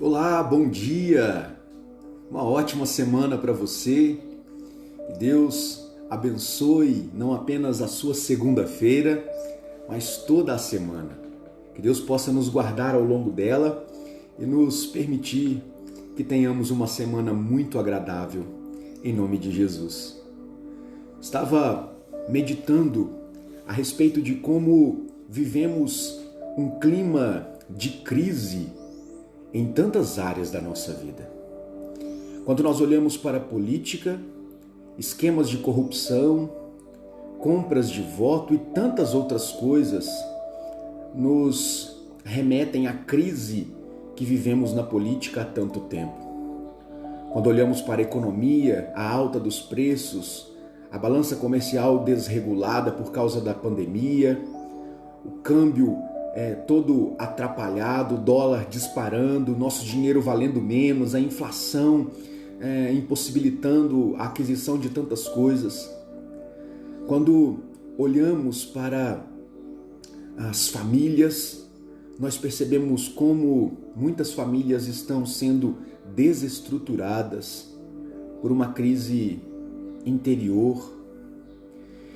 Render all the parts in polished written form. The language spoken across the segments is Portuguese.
Olá, bom dia! Uma ótima semana para você. Que Deus abençoe não apenas a sua segunda-feira, mas toda a semana. Que Deus possa nos guardar ao longo dela e nos permitir que tenhamos uma semana muito agradável, em nome de Jesus. Estava meditando a respeito de como vivemos um clima de crise em tantas áreas da nossa vida. Quando nós olhamos para a política, esquemas de corrupção, compras de voto e tantas outras coisas nos remetem à crise que vivemos na política há tanto tempo. Quando olhamos para a economia, a alta dos preços, a balança comercial desregulada por causa da pandemia, o câmbio todo atrapalhado, o dólar disparando, nosso dinheiro valendo menos, a inflação impossibilitando a aquisição de tantas coisas. Quando olhamos para as famílias, nós percebemos como muitas famílias estão sendo desestruturadas por uma crise interior.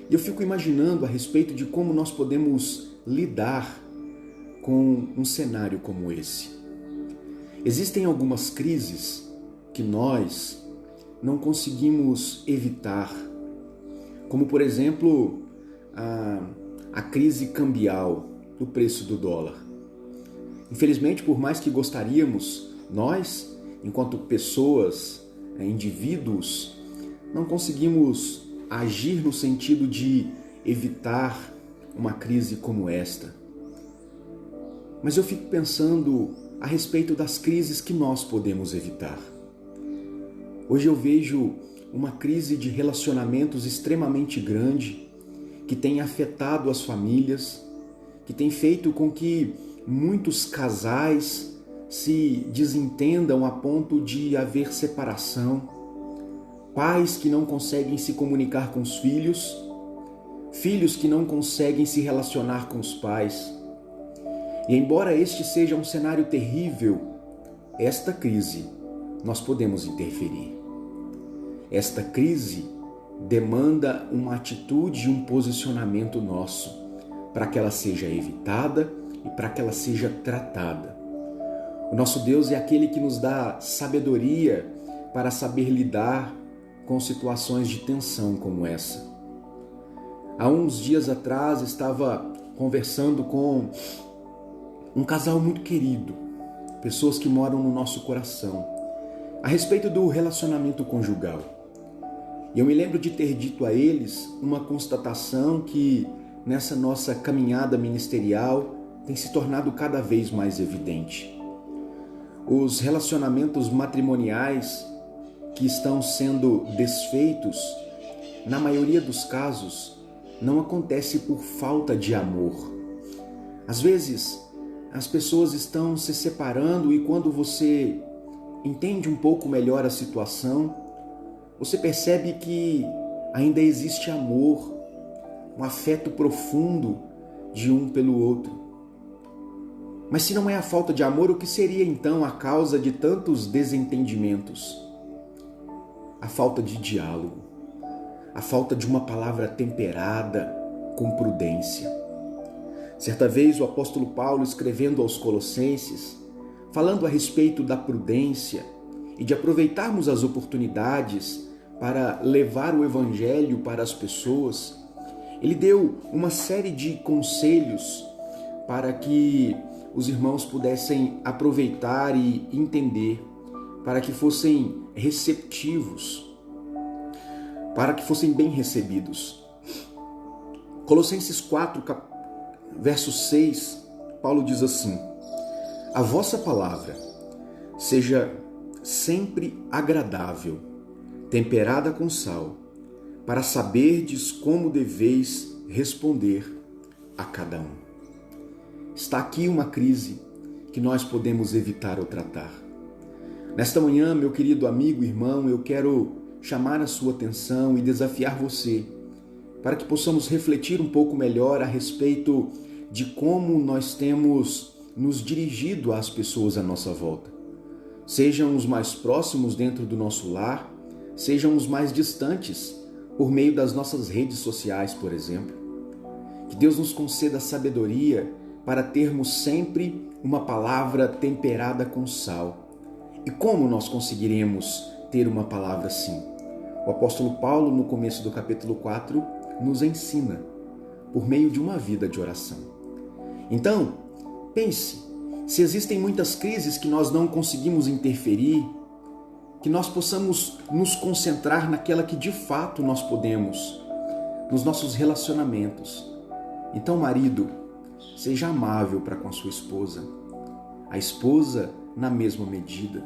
E eu fico imaginando a respeito de como nós podemos lidar com um cenário como esse. Existem algumas crises que nós não conseguimos evitar, como por exemplo a crise cambial do preço do dólar. Infelizmente, por mais que gostaríamos, nós, enquanto pessoas, indivíduos, não conseguimos agir no sentido de evitar uma crise como esta. Mas eu fico pensando a respeito das crises que nós podemos evitar. Hoje eu vejo uma crise de relacionamentos extremamente grande que tem afetado as famílias, que tem feito com que muitos casais se desentendam a ponto de haver separação, pais que não conseguem se comunicar com os filhos, filhos que não conseguem se relacionar com os pais. E embora este seja um cenário terrível, esta crise nós podemos interferir. Esta crise demanda uma atitude e um posicionamento nosso para que ela seja evitada e para que ela seja tratada. O nosso Deus é aquele que nos dá sabedoria para saber lidar com situações de tensão como essa. Há uns dias atrás estava conversando com um casal muito querido, pessoas que moram no nosso coração, a respeito do relacionamento conjugal. E eu me lembro de ter dito a eles uma constatação que nessa nossa caminhada ministerial tem se tornado cada vez mais evidente. Os relacionamentos matrimoniais que estão sendo desfeitos, na maioria dos casos, não acontece por falta de amor. Às vezes, as pessoas estão se separando e quando você entende um pouco melhor a situação, você percebe que ainda existe amor, um afeto profundo de um pelo outro. Mas se não é a falta de amor, o que seria então a causa de tantos desentendimentos? A falta de diálogo, a falta de uma palavra temperada com prudência. Certa vez o apóstolo Paulo, escrevendo aos Colossenses, falando a respeito da prudência e de aproveitarmos as oportunidades para levar o evangelho para as pessoas, ele deu uma série de conselhos para que os irmãos pudessem aproveitar e entender, para que fossem receptivos, para que fossem bem recebidos. Colossenses 4, verso 6, Paulo diz assim: a vossa palavra seja sempre agradável, temperada com sal, para saberdes como deveis responder a cada um. Está aqui uma crise que nós podemos evitar ou tratar. Nesta manhã, meu querido amigo e irmão, eu quero chamar a sua atenção e desafiar você para que possamos refletir um pouco melhor a respeito de como nós temos nos dirigido às pessoas à nossa volta. sejam os mais próximos dentro do nosso lar, sejam os mais distantes, por meio das nossas redes sociais, por exemplo. Que Deus nos conceda sabedoria para termos sempre uma palavra temperada com sal. E como nós conseguiremos ter uma palavra assim? O apóstolo Paulo, no começo do capítulo 4, nos ensina por meio de uma vida de oração. Então, pense, se existem muitas crises que nós não conseguimos interferir, que nós possamos nos concentrar naquela que de fato nós podemos, nos nossos relacionamentos. Então, marido, seja amável para com a sua esposa, a esposa na mesma medida.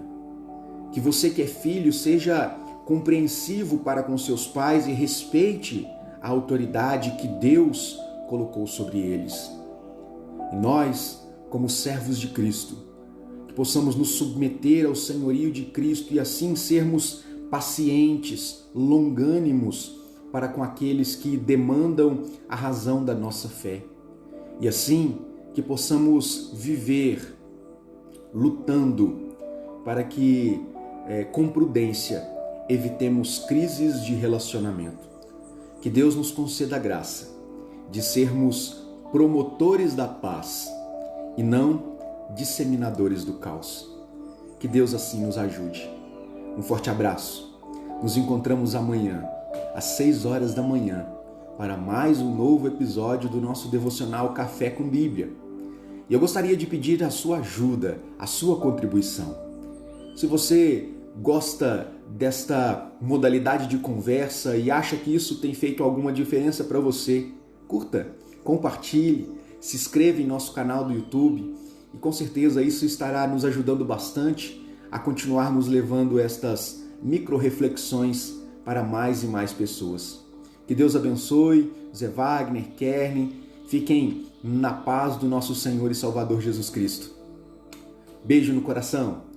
Que você que é filho seja compreensivo para com seus pais e respeite a autoridade que Deus colocou sobre eles. E nós, como servos de Cristo, que possamos nos submeter ao senhorio de Cristo e assim sermos pacientes, longânimos para com aqueles que demandam a razão da nossa fé. E assim que possamos viver lutando para que, com prudência, evitemos crises de relacionamento. Que Deus nos conceda a graça de sermos promotores da paz e não disseminadores do caos. Que Deus assim nos ajude. Um forte abraço. Nos encontramos amanhã, às 6 horas da manhã, para mais um novo episódio do nosso devocional Café com Bíblia. E eu gostaria de pedir a sua ajuda, a sua contribuição. Se você gosta desta modalidade de conversa e acha que isso tem feito alguma diferença para você, curta, compartilhe, se inscreva em nosso canal do YouTube e com certeza isso estará nos ajudando bastante a continuarmos levando estas micro-reflexões para mais e mais pessoas. Que Deus abençoe, Zé Wagner, Kerlin, fiquem na paz do nosso Senhor e Salvador Jesus Cristo. Beijo no coração.